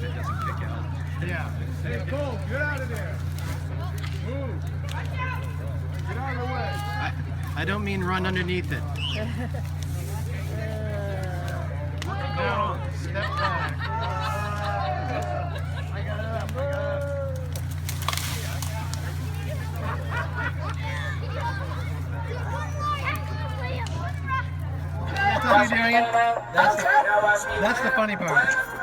it doesn't kick out. Yeah. Hey, Cole, get out of there. Move. Get out of the way. I don't mean run underneath it. Now, step back. I got it up. That's how you're doing it. That's the funny part.